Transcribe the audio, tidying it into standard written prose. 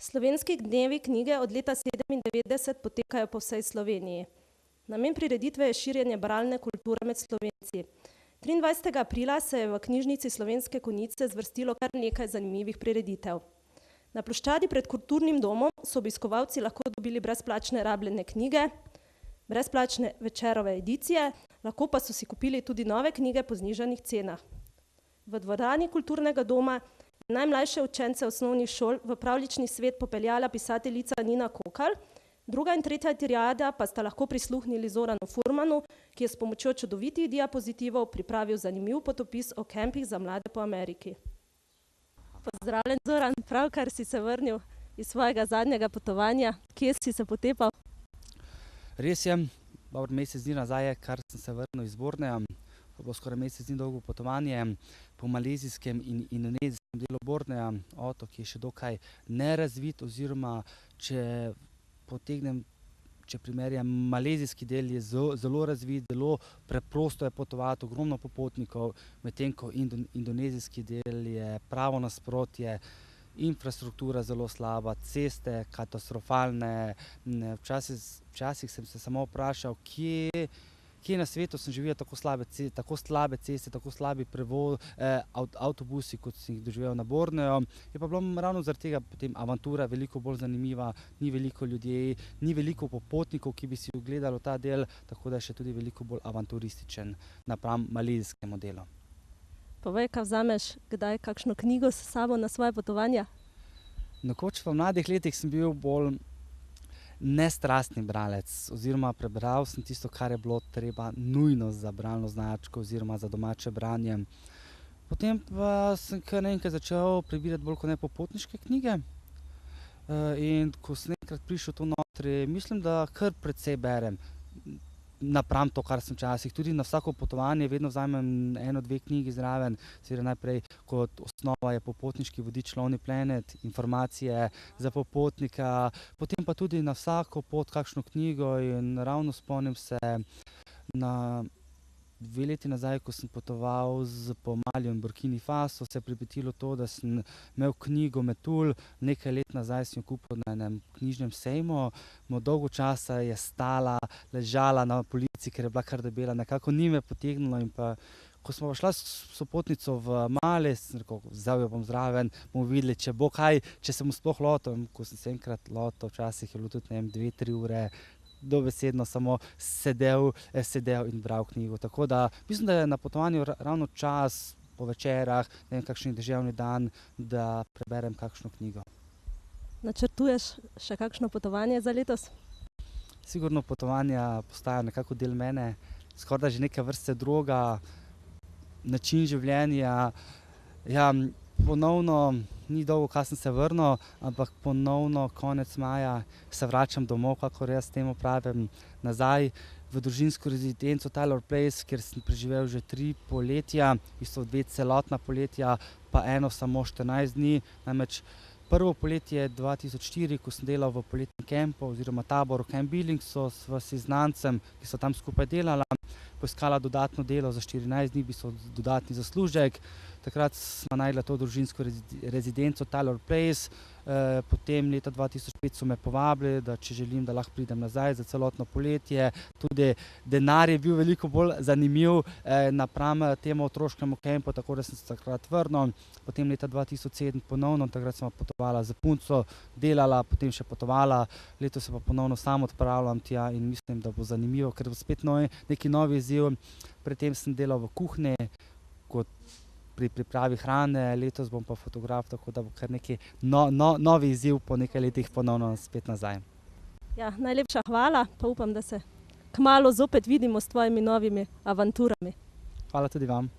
Slovenski dnevi knjige od leta 1997 potekajo po vsej Sloveniji. Namen prireditve je širjenje bralne kulture med Slovenci. 23. aprila se je v knjižnici Slovenske Konjice zvrstilo kar nekaj zanimivih prireditev. Na ploščadi pred kulturnim domom so obiskovalci lahko dobili brezplačne rabljene knjige, brezplačne Večerove edicije, lahko pa so si kupili tudi nove knjige po znižanih cenah. V dvorani kulturnega doma je najmlajše učence osnovnih šol v pravljični svet popeljala pisateljica Nina Kokalj, druga in tretja triada pa sta lahko prisluhnili Zoranu Furmanu, ki je s pomočjo čudovitih diapozitivov pripravil zanimiv potopis o kampih za mlade po Ameriki. Pozdravljen, Zoran, pravkar si se vrnil iz svojega zadnjega potovanja. Kje si se potepal? Res je, dober mesec dni nazaj je, kar sem se vrnil iz Borneja. To bilo skoraj mesec dni dolgo potovanje po malezijskem in indonezijskem delu Borneja. Otok je še dokaj nerazvit, oziroma če primerjam, malezijski del je zelo razvit, zelo preprosto je potovati, ogromno popotnikov, medtem ko indonezijski del je pravo nasprotje, infrastruktura zelo slaba, ceste katastrofalne. Včasih sem se samo vprašal, kje na svetu sem živel tako slabe ceste, tako slabi avtobusi, kot sem jih doživel na Borneju. Je pa bilo ravno zaradi tega potem avantura veliko bolj zanimiva, ni veliko ljudi, ni veliko popotnikov, ki bi si ogledali ta del, tako da je še tudi veliko bolj avanturističen napram malezijskemu delu. Povej, kaj vzameš kdaj kakšno knjigo s sabo na svoje potovanja? Nekoč v mladih letih sem bil bolj nestrastni bralec, oziroma prebral sem tisto, kar je bilo treba nujno za bralno značko oziroma za domače branje. Potem pa sem kar naenkrat začel prebirati bolj kot ne popotniške knjige. In ko sem enkrat prišel tu notri, mislim, da kar precej berem napram to, kar sem včasih. Tudi na vsako potovanje vedno vzamem 1-2 knjigi zraven. Seveda najprej kot osnova je popotniški vodič Lonely Planet, informacije za popotnika, potem pa tudi na vsako pot kakšno knjigo. In ravno spomnim se na 2 leti nazaj, ko sem potoval po Maliju in Burkini Faso, se je pripetilo to, da sem imel knjigo Metul. Nekaj let nazaj sem jo kupil na enem knjižnem sejmu. Dolgo časa je stala, ležala na polici, ker je bila kar debela, nekako ni me potegnilo. In pa ko smo šla s sopotnico v Mali, sem rekel, vzel jo bom zraven, bomo videli, če bo kaj, če se bom sploh lotil. In ko sem se enkrat lotil, včasih je bilo tudi 2-3 ure, dobesedno samo sedel in bral knjigo. Tako da mislim, da je na potovanju ravno čas po večerah, ne vem, kakšen deževni dan, da preberem kakšno knjigo. Načrtuješ še kakšno potovanje za letos? Sigurno potovanja postajajo nekako del mene, skoraj že neke vrste droga, način življenja. Ja, ponovno, ni dolgo, kaj sem se vrnil, ampak ponovno konec maja se vračam domov, kakor jaz temu pravim, nazaj v družinsko rezidenco Taylor Place, kjer sem preživel že 3 poletja, v bistvu 2 celotna poletja, pa eno samo 14 dni. Namreč prvo poletje 2004, ko sem delal v poletnem kampu oziroma taboru Camp Billingsu, sva si znancem, ki so tam skupaj delala, poiskala dodatno delo za 14 dni, v bistvu dodatni zaslužek. Takrat sva našla to družinsko rezidenco Taylor Place. Potem leta 2005 so me povabili, da če želim, da lahko pridem nazaj za celotno poletje. Tudi denar je bil veliko bolj zanimiv napram temu otroškemu kampu, tako da sem se takrat vrnil. Potem leta 2007 ponovno, takrat sva potovala z punco, delala, potem še potovala. Letos se pa ponovno sam odpravljam tja in mislim, da bo zanimivo, ker bo spet neki novi izziv. Pred tem sem delal v kuhinji kot pri pripravi hrane, letos bom pa fotograf, tako da bo kar neki novi izziv po nekaj letih ponovno spet nazaj. Ja, najlepša hvala, pa upam, da se kmalu zopet vidimo s tvojimi novimi avanturami. Hvala tudi vam.